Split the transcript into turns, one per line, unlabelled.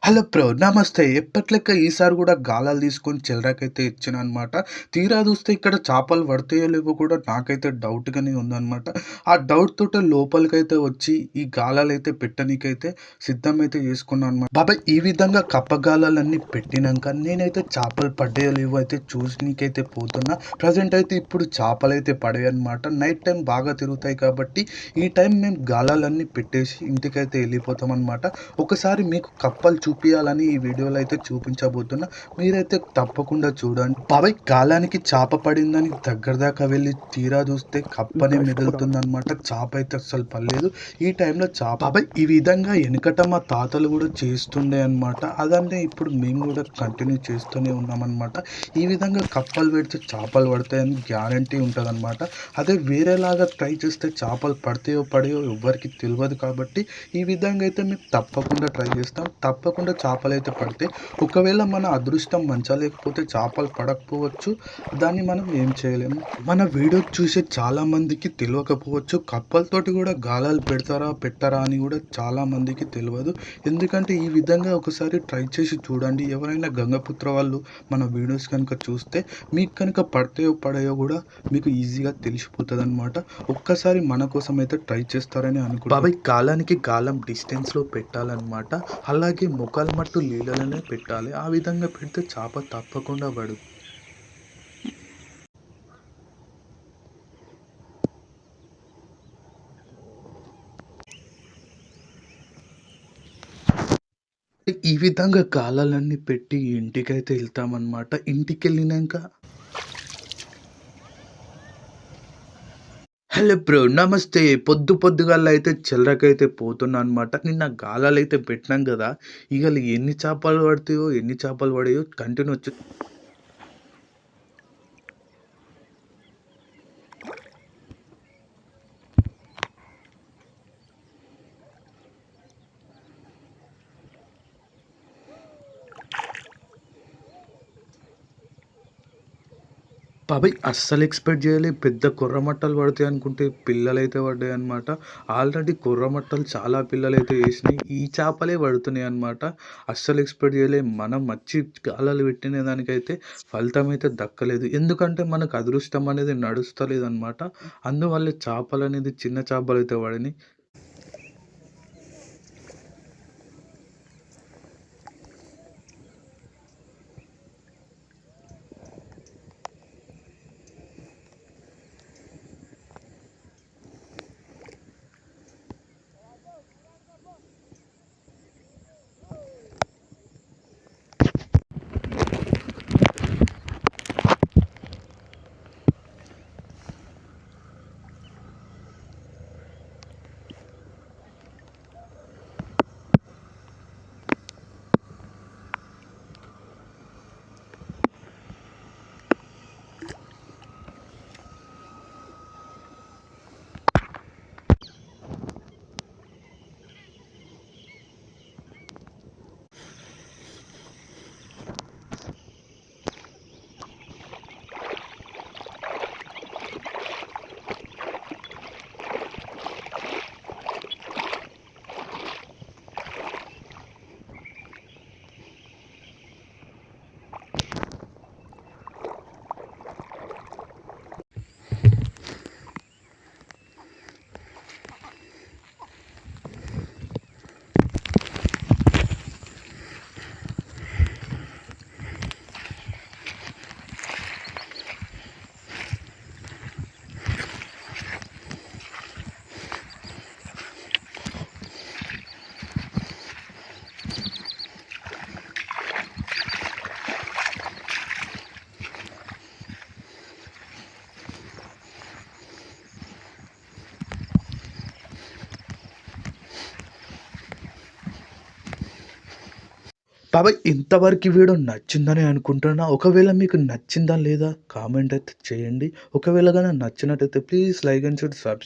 Hello bro. నమస్తే. ఎప్పటిలెక్క ఈసారి గూడా గాలాలు తీసుకొని చెలరాకైతే ఇచ్చాననమాట. తీరా చూస్తే ఇక్కడ చేపలు పడతాయో లేవో కూడా నాకైతే డౌట్‌గానే ఉందనమాట. ఆ డౌట్ తోటే లోపలికైతే వచ్చి ఈ గాలాలైతే పెట్టనీకైతే సిద్ధమైతే చేసుకున్నాననమాట. బాబాయ్ ఈ విధంగా కప్ప గాలాలన్నీ పెట్టినంక నేనైతే చేపలు పడ్డాయో లేవో అయితే చూసనీకైతే పోతున్నా. ప్రెజెంట్ అయితే ఇప్పుడు చేపలైతే పడాయన్నమాట. నైట్ టైమ్ బాగా తిరుగుతాయి కాబట్టి ఈ టైం మేము గాలాలన్నీ పెట్టేసి ఇంటికైతే ఎళ్ళిపోతామనమాట. ఒకసారి మీకు కప్పలు చూపియాలని ఈ వీడియోలో అయితే చూపించబోతున్నా. మీరైతే తప్పకుండా చూడండి. బాబాయ్ గాలానికి చేప పడిందని దగ్గర దాకా వెళ్ళి తీరా చూస్తే కప్పనే మిగులుతుందనమాట. చేప అయితే అస్సలు పడలేదు. ఈ టైంలో బాబాయ్ ఈ విధంగా వెనకట మా తాతలు కూడా చేస్తుండే అనమాట. అదన్నే ఇప్పుడు మేము కూడా కంటిన్యూ చేస్తూనే ఉన్నామన్నమాట. ఈ విధంగా కప్పలు పెడితే చేపలు పడతాయని గ్యారంటీ ఉంటుందన్నమాట. అదే వేరేలాగా ట్రై చేస్తే చేపలు పడతాయో పడయో ఎవ్వరికి తెలియదు కాబట్టి ఈ విధంగా అయితే మేము తప్పకుండా ట్రై చేస్తాం. తప్పకుండా చేపలైతే పడతాయి. ఒకవేళ మన అదృష్టం మంచిగా లేకపోతే చేపలు పడకపోవచ్చు. దాన్ని మనం ఏం చేయలేము. మన వీడియో చూసే చాలా మందికి తెలియకపోవచ్చు. కప్పలతోటి కూడా గాలాలు పెడతారా పెట్టరా అని కూడా చాలా మందికి తెలియదు. ఎందుకంటే ఈ విధంగా ఒకసారి ట్రై చేసి చూడండి. ఎవరైనా గంగపుత్ర వాళ్ళు మన వీడియోస్ కనుక చూస్తే మీకు కనుక పడతాయో పడాయో కూడా మీకు ఈజీగా తెలిసిపోతుంది అనమాట. ఒక్కసారి మన కోసం అయితే ట్రై చేస్తారని అనుకుంటున్నాను. బాబాయ్ గాలానికి గాలం డిస్టెన్స్లో పెట్టాలన్నమాట. అలాగే మొక్కలు మట్టు నీళ్ళలోనే పెట్టాలి. ఆ విధంగా పెడితే చేప తప్పకుండా పడు. ఈ విధంగా గాలాలన్నీ పెట్టి ఇంటికైతే వెళ్తామన్నమాట. ఇంటికెళ్ళినాక హలో బ్రో. నమస్తే. పొద్దుగాల అయితే చిల్లరకైతే పోతున్నా అనమాట. నిన్న గాలాలైతే పెట్టినాం కదా! ఇవాళ ఎన్ని చేపలు పడతాయో, ఎన్ని చేపలు పడాయో కంటిన్యూ బాబాయ్ అస్సలు ఎక్స్‌పెక్ట్ చేయలే. పెద్ద కొర్రమట్టలు పడతాయి అనుకుంటే పిల్లలైతే పడ్డాయన్నమాట. ఆల్రెడీ కొర్రమట్టలు చాలా పిల్లలైతే ఏసినాయి. ఈ చేపలే పడుతున్నాయన్నమాట. అస్సలు ఎక్స్‌పెక్ట్ చేయలే. మనం మచ్చి గాలాలు పెట్టిన దానికైతే ఫలితం అయితే దక్కలేదు. ఎందుకంటే మనకు అదృష్టం అనేది నడుస్తలేదన్నమాట. అందువల్లే చేపలనేది చిన్న చేపలైతే పడినాయి. బాబాయ్ ఇంతవరకు వీడియో నచ్చిందని అనుకుంటున్నా. ఒకవేళ మీకు నచ్చిందా లేదా కామెంట్ అయితే చేయండి. ఒకవేళ గాని నచ్చినట్టయితే please like and share subscribe.